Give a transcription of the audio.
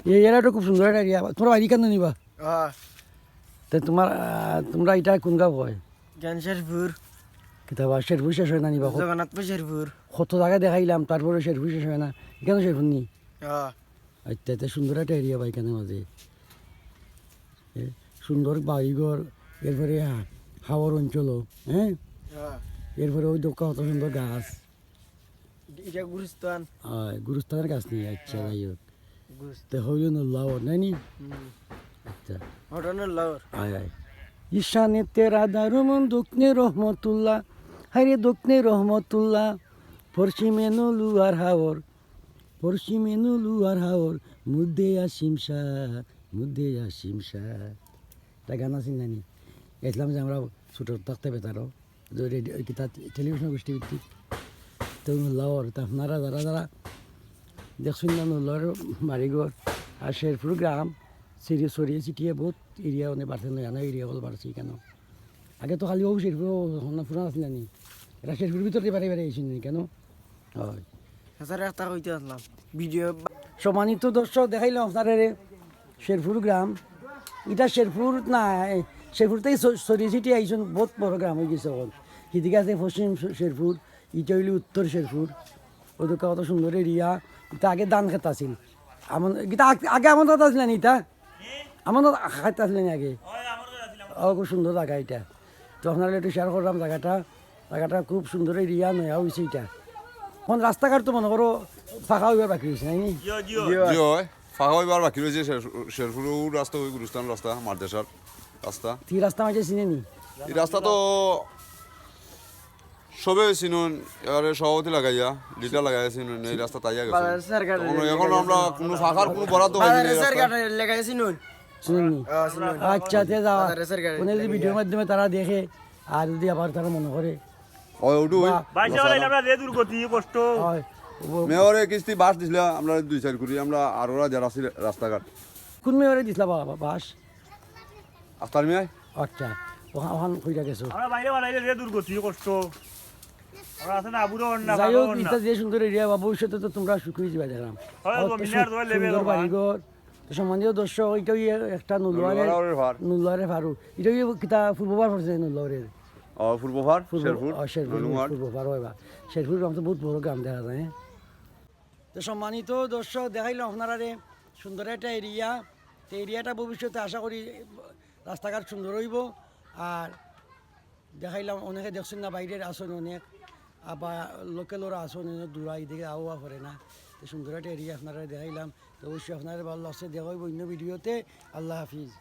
এই এরিয়াটা খুব সুন্দর একটা এরিয়া। তোমরা বাড়ি কেন নিবা? তা তোমরা এটা কোন গাঁও হয়? শেরপুর, কিতাব শেরপুর শেষ হয় না নিবা? জগন্নাথপুর, শেরপুর। কত জায়গায় দেখাইলাম, তারপরে শেরপুর শেষ হয় না, এখানে শেরপুর নি। আচ্ছা, এত সুন্দর একটা এরিয়া বা এখানে মাঝে সুন্দর বাড়িঘর, এরপরে হাওয়ার অঞ্চলও, হ্যাঁ, এরপরে ওই দোকা কত সুন্দর গাছ, এটা গুরুস্থান। গুরুস্থানের গাছ নিয়ে। আচ্ছা, যাই হোক, তো হইল লাওর নাই নি? আচ্ছা, ঘটনার লাওর। আয় আয় ঈশানে তেরা দারুমন দক্ষিণে রহমতুল্লাহ, হাইরে দক্ষিণে রহমতুল্লাহ, পশ্চিমে নলু আর হাওর, পশ্চিমে নলু আর হাওর, মুদ্দে আসিম শাহ, মুদ্দে আসিম শাহ। একটা গান আছে নানি, গেছিলাম যে আমরা ছোটো থাকতে পেতারও টেলিভিশন গোষ্ঠী ভিত্তিক, তো লাওর তা আপনারা যারা যারা দেখছেন না নল্লার বাড়িঘর আর শেরপুর গ্রাম ছড়িয়ে ছিটিয়ে বহুত এরিয়া অনেক বাড়ছে, নয়া এরিয়া বল বাড়ছে কেন? আগে তো খালি ও শেরপুর পুরান আসলে নি, এটা শেরপুর ভিতরে বাড়ি বাড়ি আইসি নি কেন? হয় একটা কইতে আসলাম ভিডিও। সম্মানিত দর্শক, দেখাইলাম আপনারা শেরপুর গ্রাম। এটা শেরপুর না, শেরপুর থেকে ছড়িয়ে ছিটিয়ে আইসুন, বহুত বড় গ্রাম হয়ে গেছে এখন। এদিকে আছে পশ্চিম শেরপুর, ইটা হইলে উত্তর শেরপুর। ওদিকে কত সুন্দর এরিয়া। এটা আগে ধান খেত আছিল, আগে আমার দাদা আসলেন, এটা আমার খাইতে আসলেন আগে। খুব সুন্দর জায়গা এটা, তো আপনারা একটু শেয়ার করলাম জায়গাটা খুব সুন্দর এরিয়া নয়া হয়েছে এটা। এখন রাস্তাঘাট তো মনে করো ফাঁকা হইবার বাকি হয়েছে নাই নি? ফাঁকা হইবার বাকি রয়েছে। শেরপুর রাস্তা, ওই গুরুস্থান রাস্তা, মারদেশার রাস্তা। কি রাস্তা মাঝে চিনে নি? এই রাস্তা তো সবে চিনুন, এবারে সভাপতি লাগাইয়া লিটার লাগাইয়া চিনুন, এই রাস্তা তাইয়া গেছে। এখন আমরা কোনো ফাঁকার কোনো বরাদ্দ হয়নি এই রাস্তা। শুনিনি? আচ্ছা, তে যাওয়া কোনো যদি ভিডিওর মাধ্যমে তারা দেখে আর যদি আবার তারা মনে করে হয়, মেয়রে কিস্তি বাস দিছিল আমরা 2-4 কোটি, আমরা আরো যারা আছে রাস্তাঘাট। কোন মেয়রে দিছিলা বাবা বাস? আস্তার মেয়। আচ্ছা, ওখান কইরা গেছো। যাই হোক, এটা যে সুন্দর এরিয়া বা ভবিষ্যতে তো তোমরা সুখী যাবে দেখলাম, সুন্দর বাড়িঘর। সম্মানীয় দর্শক, ওইটাই একটা নুলওয়ারের ফারু, এটা কিতা পূর্ববার পড়ছে নুলওয়ারের পূর্বভার পূর্ববার হয় বা শেরপুর গ্রাম তো বহুত বড় গ্রাম দেখা যায়। তো সম্মানিত দর্শক, দেখাইলাম আপনারা সুন্দর একটা এরিয়া। তো এরিয়াটা ভবিষ্যতে আশা করি রাস্তাঘাট সুন্দর হইব। আর দেখাইলাম অনেকে দেখছেন না, বাইরের আসন অনেক, আবার লোকেলরা আসন দূরা এদিকে আওয়া করে না। তো সুন্দর একটা এরিয়া আপনারা দেখাইলাম। তো অবশ্যই আপনারা ভালো লাগছে, দেখা হইব অন্য ভিডিওতে। আল্লাহ হাফিজ।